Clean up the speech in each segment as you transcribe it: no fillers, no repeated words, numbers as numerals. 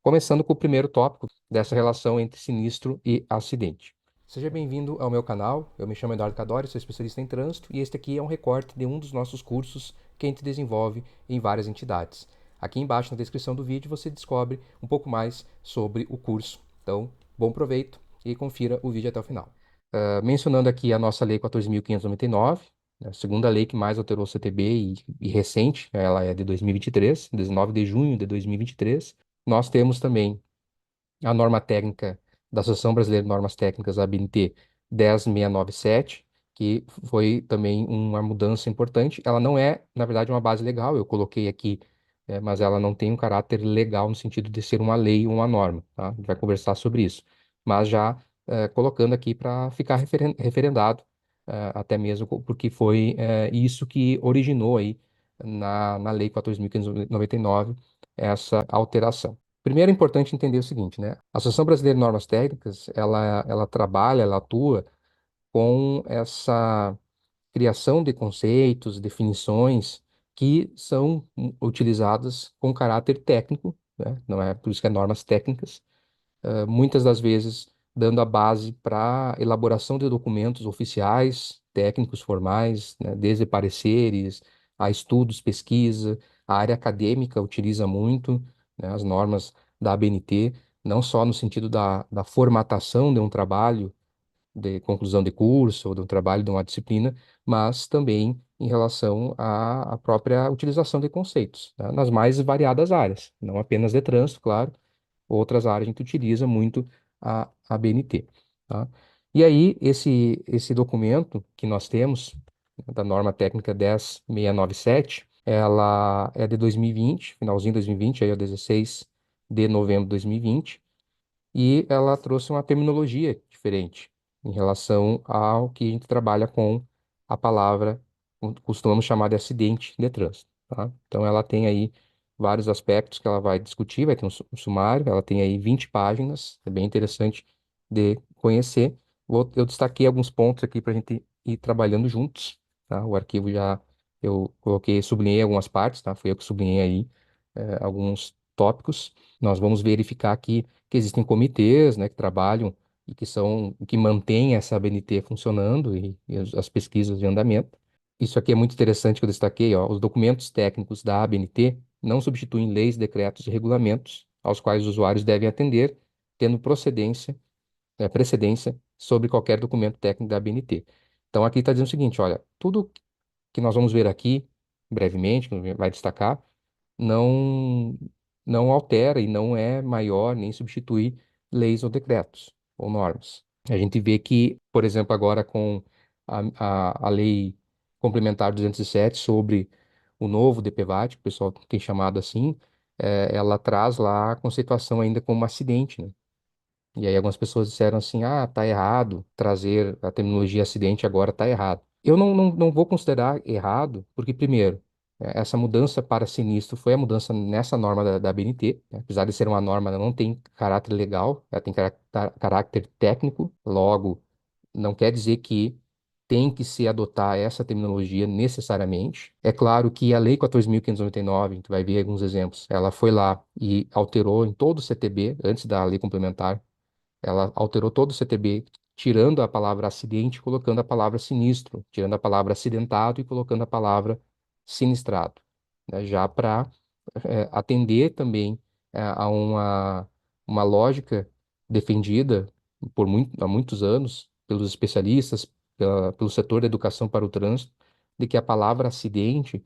começando com o primeiro tópico dessa relação entre sinistro e acidente. Seja bem-vindo ao meu canal, eu me chamo Eduardo Cadori, sou especialista em trânsito e este aqui é um recorte de um dos nossos cursos que a gente desenvolve em várias entidades. Aqui embaixo na descrição do vídeo você descobre um pouco mais sobre o curso. Então, bom proveito e confira o vídeo até o final. Mencionando aqui a nossa Lei 14.599, a segunda lei que mais alterou o CTB e recente, ela é de 2023, 19 de junho de 2023. Nós temos também a norma técnica da Associação Brasileira de Normas Técnicas, a ABNT 10697, que foi também uma mudança importante. Ela não é, na verdade, uma base legal, eu coloquei aqui, mas ela não tem um caráter legal no sentido de ser uma lei ou uma norma, tá? A gente vai conversar sobre isso. Mas já colocando aqui para ficar referendado, até mesmo porque foi isso que originou aí na Lei 14.599 essa alteração. Primeiro é importante entender o seguinte, né? A Associação Brasileira de Normas Técnicas, ela trabalha, ela atua com essa criação de conceitos, definições que são utilizadas com caráter técnico, né? Não é por isso que é normas técnicas, muitas das vezes dando a base para elaboração de documentos oficiais, técnicos formais, né, desde pareceres a estudos, pesquisa, a área acadêmica utiliza muito, né, as normas da ABNT, não só no sentido da formatação de um trabalho de conclusão de curso ou de um trabalho de uma disciplina, mas também em relação à própria utilização de conceitos, né, nas mais variadas áreas, não apenas de trânsito, claro, outras áreas a gente utiliza muito a BNT, tá? E aí, esse documento que nós temos, da norma técnica 10697, ela é de 2020, finalzinho de 2020, aí é 16 de novembro de 2020, e ela trouxe uma terminologia diferente em relação ao que a gente trabalha com a palavra, costumamos chamar de acidente de trânsito, tá? Então, ela tem aí vários aspectos que ela vai discutir, vai ter um sumário, ela tem aí 20 páginas, é bem interessante de conhecer. Eu destaquei alguns pontos aqui para a gente ir trabalhando juntos, tá? O arquivo já, eu coloquei, sublinhei algumas partes, tá? Fui eu que sublinhei aí alguns tópicos. Nós vamos verificar aqui que existem comitês, né, que trabalham e que mantêm essa ABNT funcionando e as pesquisas de andamento. Isso aqui é muito interessante que eu destaquei, ó, os documentos técnicos da ABNT não substituem leis, decretos e regulamentos aos quais os usuários devem atender, tendo precedência sobre qualquer documento técnico da ABNT. Então aqui está dizendo o seguinte, olha, tudo que nós vamos ver aqui brevemente, que vai destacar, não, não altera e não é maior nem substitui leis ou decretos ou normas. A gente vê que, por exemplo, agora com a lei complementar 207 sobre o novo DPVAT, que o pessoal tem chamado assim, ela traz lá a conceituação ainda como acidente, né? E aí algumas pessoas disseram assim, ah, tá errado trazer a terminologia acidente agora, tá errado. Eu não vou considerar errado, porque primeiro, essa mudança para sinistro foi a mudança nessa norma da BNT, né? Apesar de ser uma norma, ela não tem caráter legal, ela tem caráter técnico, logo, não quer dizer que tem que se adotar essa terminologia necessariamente. É claro que a Lei 14.599, a gente vai ver alguns exemplos, ela foi lá e alterou em todo o CTB, antes da lei complementar, ela alterou todo o CTB, tirando a palavra acidente, e colocando a palavra sinistro, tirando a palavra acidentado e colocando a palavra sinistrado, né? Já para atender também a uma lógica defendida há muitos anos pelos especialistas, pelo setor da educação para o trânsito, de que a palavra acidente,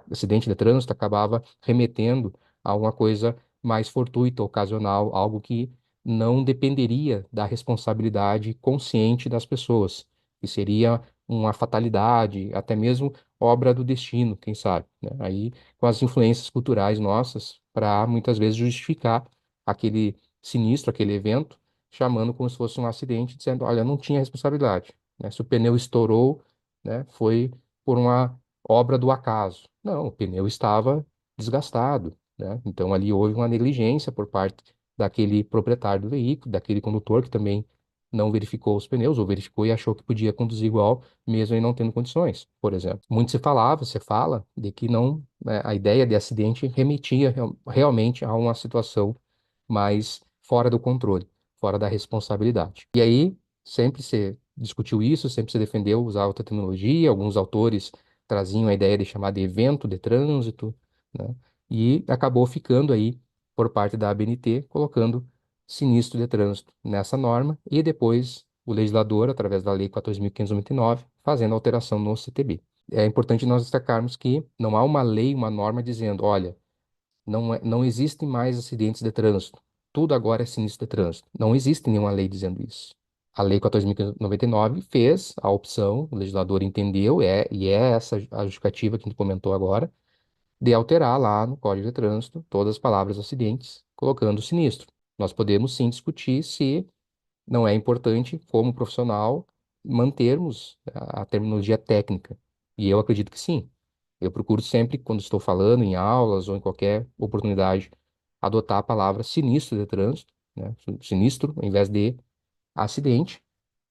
acidente de trânsito, acabava remetendo a uma coisa mais fortuita, ocasional, algo que não dependeria da responsabilidade consciente das pessoas, que seria uma fatalidade, até mesmo obra do destino, quem sabe, né? Aí, com as influências culturais nossas, para muitas vezes justificar aquele sinistro, aquele evento, chamando como se fosse um acidente, dizendo, olha, não tinha responsabilidade, né? Se o pneu estourou, né, foi por uma obra do acaso. Não, o pneu estava desgastado, né? Então ali houve uma negligência por parte daquele proprietário do veículo, daquele condutor que também não verificou os pneus, ou verificou e achou que podia conduzir igual, mesmo ele não tendo condições, por exemplo. Muito se fala, de que não, né, a ideia de acidente remetia realmente a uma situação mas fora do controle, fora da responsabilidade. E aí, sempre se discutiu isso, sempre se defendeu usar alta tecnologia, alguns autores traziam a ideia de chamar de evento de trânsito, né? E acabou ficando aí, por parte da ABNT, colocando sinistro de trânsito nessa norma, e depois o legislador, através da Lei 14.599, fazendo alteração no CTB. É importante nós destacarmos que não há uma lei, uma norma dizendo, olha, não existem mais acidentes de trânsito. Tudo agora é sinistro de trânsito. Não existe nenhuma lei dizendo isso. A Lei 14.099 fez a opção, o legislador entendeu, e é essa a justificativa que a gente comentou agora, de alterar lá no Código de Trânsito todas as palavras acidentes, colocando sinistro. Nós podemos sim discutir se não é importante, como profissional, mantermos a terminologia técnica. E eu acredito que sim. Eu procuro sempre, quando estou falando em aulas ou em qualquer oportunidade, adotar a palavra sinistro de trânsito, né? Sinistro, em vez de acidente,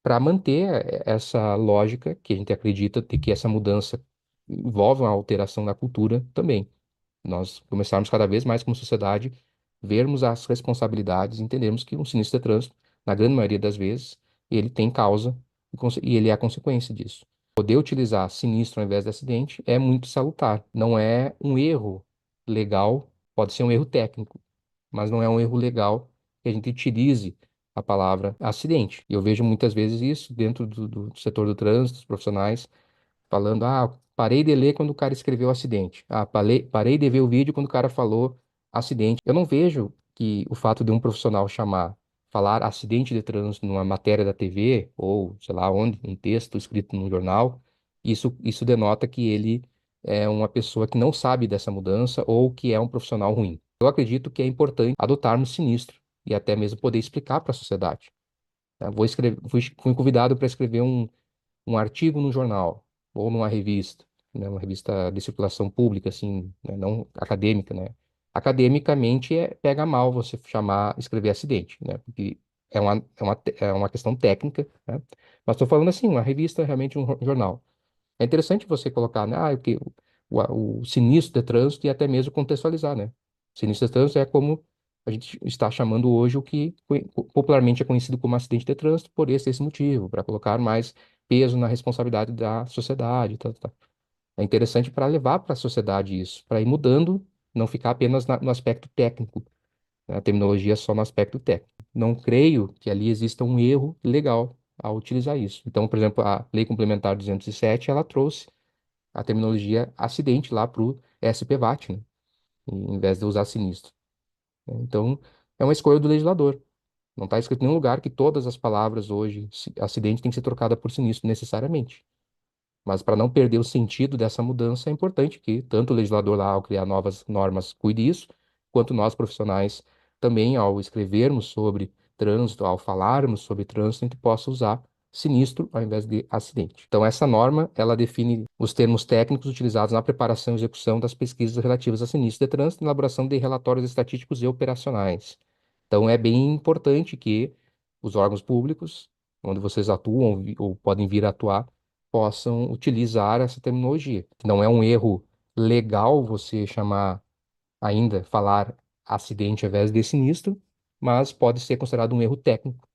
para manter essa lógica que a gente acredita de que essa mudança envolve uma alteração na cultura também. Nós começarmos cada vez mais como sociedade, vermos as responsabilidades, entendermos que um sinistro de trânsito, na grande maioria das vezes, ele tem causa e ele é a consequência disso. Poder utilizar sinistro ao invés de acidente é muito salutar. Não é um erro legal, pode ser um erro técnico, mas não é um erro legal que a gente utilize a palavra acidente. E eu vejo muitas vezes isso dentro do setor do trânsito, dos profissionais, falando, parei de ler quando o cara escreveu acidente. Parei de ver o vídeo quando o cara falou acidente. Eu não vejo que o fato de um profissional falar acidente de trânsito numa matéria da TV, ou sei lá onde, um texto escrito num jornal, isso denota que ele é uma pessoa que não sabe dessa mudança ou que é um profissional ruim. Eu acredito que é importante adotarmos sinistro e até mesmo poder explicar para a sociedade. Tá? Fui convidado para escrever um artigo no jornal ou numa revista, né, uma revista de circulação pública, assim, né, não acadêmica, né? Academicamente pega mal você escrever acidente, né? Porque é uma questão técnica, né? Mas estou falando assim, uma revista, realmente um jornal. É interessante você colocar, né, o sinistro de trânsito e até mesmo contextualizar, né? Sinistro de trânsito é como a gente está chamando hoje o que popularmente é conhecido como acidente de trânsito por esse motivo, para colocar mais peso na responsabilidade da sociedade, tá, tá. É interessante para levar para a sociedade isso, para ir mudando, não ficar apenas no aspecto técnico, né? A terminologia só no aspecto técnico. Não creio que ali exista um erro legal ao utilizar isso. Então, por exemplo, a Lei Complementar 207, ela trouxe a terminologia acidente lá para o SPVAT, né? Em vez de usar sinistro. Então, é uma escolha do legislador. Não está escrito em nenhum lugar que todas as palavras hoje, acidente, tem que ser trocada por sinistro necessariamente. Mas para não perder o sentido dessa mudança, é importante que tanto o legislador lá, ao criar novas normas, cuide disso, quanto nós profissionais também, ao escrevermos sobre trânsito, ao falarmos sobre trânsito, a gente possa usar sinistro ao invés de acidente. Então, essa norma, ela define os termos técnicos utilizados na preparação e execução das pesquisas relativas a sinistro de trânsito e elaboração de relatórios estatísticos e operacionais. Então, é bem importante que os órgãos públicos, onde vocês atuam ou podem vir a atuar, possam utilizar essa terminologia. Não é um erro legal você falar acidente ao invés de sinistro, mas pode ser considerado um erro técnico,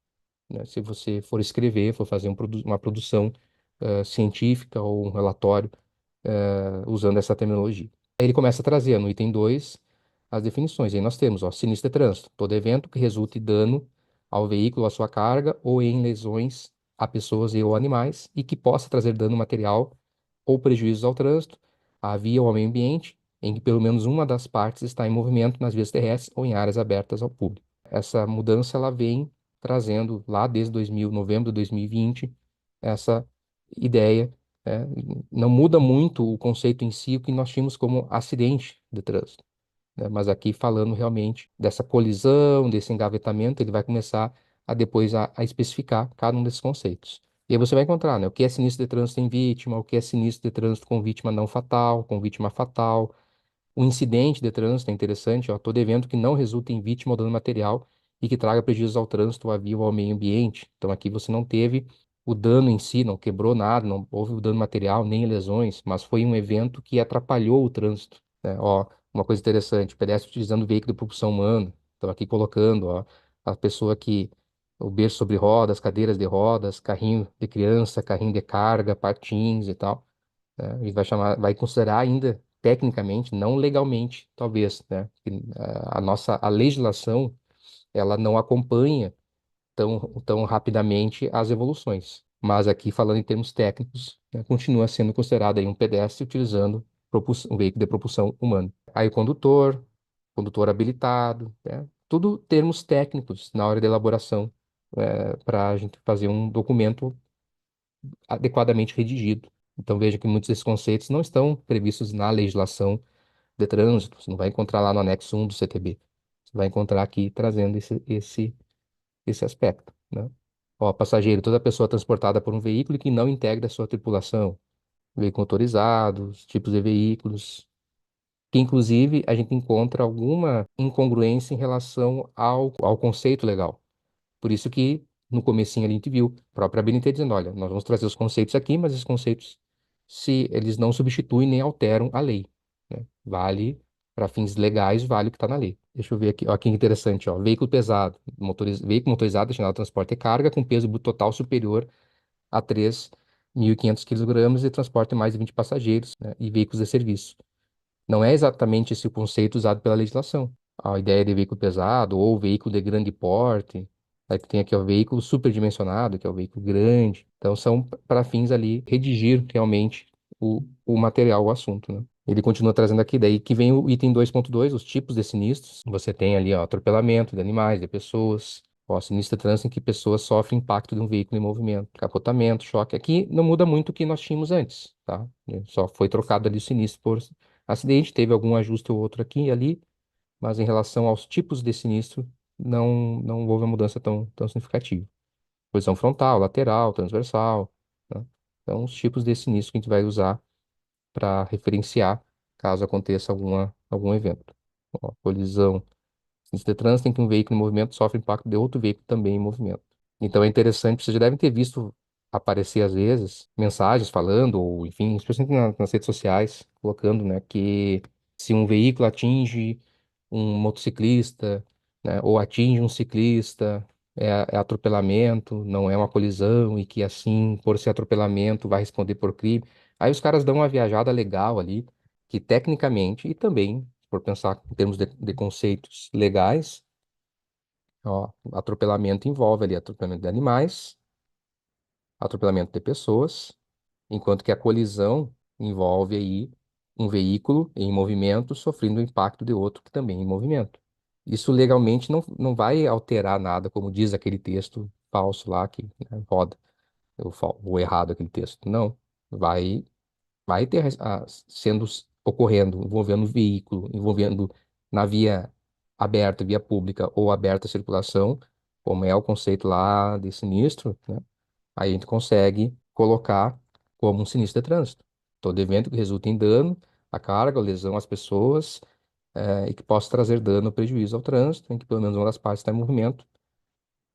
né? Se você for escrever, for fazer uma produção científica ou um relatório usando essa terminologia. Aí ele começa a trazer no item 2 as definições. Aí nós temos, ó, sinistro de trânsito, todo evento que resulte em dano ao veículo, à sua carga ou em lesões a pessoas e ou animais e que possa trazer dano material ou prejuízos ao trânsito, à via ou ao meio ambiente, em que pelo menos uma das partes está em movimento nas vias terrestres ou em áreas abertas ao público. Essa mudança ela vem trazendo lá desde novembro de 2020, essa ideia, né? Não muda muito o conceito em si, o que nós tínhamos como acidente de trânsito, né? Mas aqui falando realmente dessa colisão, desse engavetamento, ele vai começar a depois a especificar cada um desses conceitos. E aí você vai encontrar, né, o que é sinistro de trânsito em vítima, o que é sinistro de trânsito com vítima não fatal, com vítima fatal. O incidente de trânsito é interessante, ó, todo evento que não resulte em vítima ou dano material e que traga prejuízos ao trânsito, à via ou ao meio ambiente. Então aqui você não teve o dano em si, não quebrou nada, não houve o dano material, nem lesões, mas foi um evento que atrapalhou o trânsito, né? Ó, uma coisa interessante, pedestre utilizando veículo de propulsão humana. Então, aqui colocando, ó, a pessoa que o berço sobre rodas, cadeiras de rodas, carrinho de criança, carrinho de carga, patins e tal, né? A gente vai chamar, vai considerar ainda tecnicamente, não legalmente, talvez, né? Que, a legislação, ela não acompanha tão rapidamente as evoluções. Mas aqui, falando em termos técnicos, né, continua sendo considerado aí um pedestre utilizando um veículo de propulsão humana. Aí o condutor, condutor habilitado, né? Tudo termos técnicos na hora da elaboração, para a gente fazer um documento adequadamente redigido. Então veja que muitos desses conceitos não estão previstos na legislação de trânsito, você não vai encontrar lá no anexo 1 do CTB. Você vai encontrar aqui trazendo esse aspecto, né? Ó, passageiro, toda pessoa transportada por um veículo que não integra a sua tripulação. Veículo motorizado, os tipos de veículos, que inclusive a gente encontra alguma incongruência em relação ao conceito legal. Por isso que no comecinho ali a gente viu a própria BNT dizendo, olha, nós vamos trazer os conceitos aqui, mas esses conceitos, se eles não substituem nem alteram a lei, né? Vale, para fins legais, vale o que está na lei. Deixa eu ver aqui, ó, que interessante, ó, veículo pesado, veículo motorizado destinado a transporte de carga com peso bruto total superior a 3.500 quilogramas e transporte mais de 20 passageiros, né? E veículos de serviço. Não é exatamente esse o conceito usado pela legislação. A ideia de veículo pesado ou veículo de grande porte, aí que tem aqui o veículo superdimensionado, que é o veículo grande. Então são para fins ali redigir realmente o material, o assunto, né? Ele continua trazendo aqui, daí que vem o item 2.2, os tipos de sinistros. Você tem ali, ó, atropelamento de animais, de pessoas, ó, sinistro de trânsito em que pessoas sofrem impacto de um veículo em movimento, capotamento, choque. Aqui não muda muito o que nós tínhamos antes, tá? Só foi trocado ali o sinistro por acidente, teve algum ajuste ou outro aqui e ali, mas em relação aos tipos de sinistro, não houve uma mudança tão significativa. Posição frontal, lateral, transversal, né? Então, os tipos de sinistro que a gente vai usar para referenciar caso aconteça algum evento. Ó, colisão, sinistro de trânsito em que um veículo em movimento sofre impacto de outro veículo também em movimento. Então é interessante, vocês já devem ter visto aparecer às vezes mensagens falando, ou enfim, especialmente nas redes sociais, colocando, né, que se um veículo atinge um motociclista, né, ou atinge um ciclista, é atropelamento, não é uma colisão, e que assim, por ser atropelamento, vai responder por crime. Aí os caras dão uma viajada legal ali, que tecnicamente, e também, por pensar em termos de conceitos legais, ó, atropelamento envolve ali atropelamento de animais, atropelamento de pessoas, enquanto que a colisão envolve aí um veículo em movimento sofrendo o impacto de outro que também é em movimento. Isso legalmente não vai alterar nada, como diz aquele texto falso lá que, né, roda, o errado aquele texto. Não, vai vai ter sendo ocorrendo, envolvendo veículo, envolvendo na via aberta, via pública ou aberta circulação, como é o conceito lá de sinistro, né? Aí a gente consegue colocar como um sinistro de trânsito. Todo evento que resulte em dano à carga, ou lesão às pessoas, e que possa trazer dano ou prejuízo ao trânsito, em que pelo menos uma das partes está em movimento,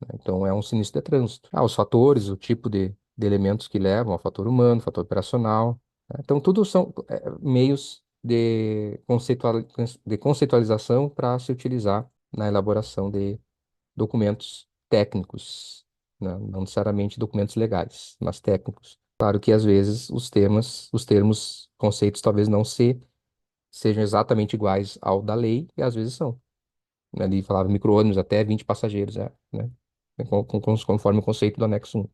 né? Então é um sinistro de trânsito. Ah, os fatores, o tipo de elementos que levam, o fator humano, o fator operacional, né? Então tudo são meios de conceitualização para se utilizar na elaboração de documentos técnicos, né? Não necessariamente documentos legais, mas técnicos. Claro que às vezes os termos, conceitos talvez não sejam exatamente iguais ao da lei, e às vezes são. Ali falava micro-ônibus até 20 passageiros, né? Conforme o conceito do anexo 1.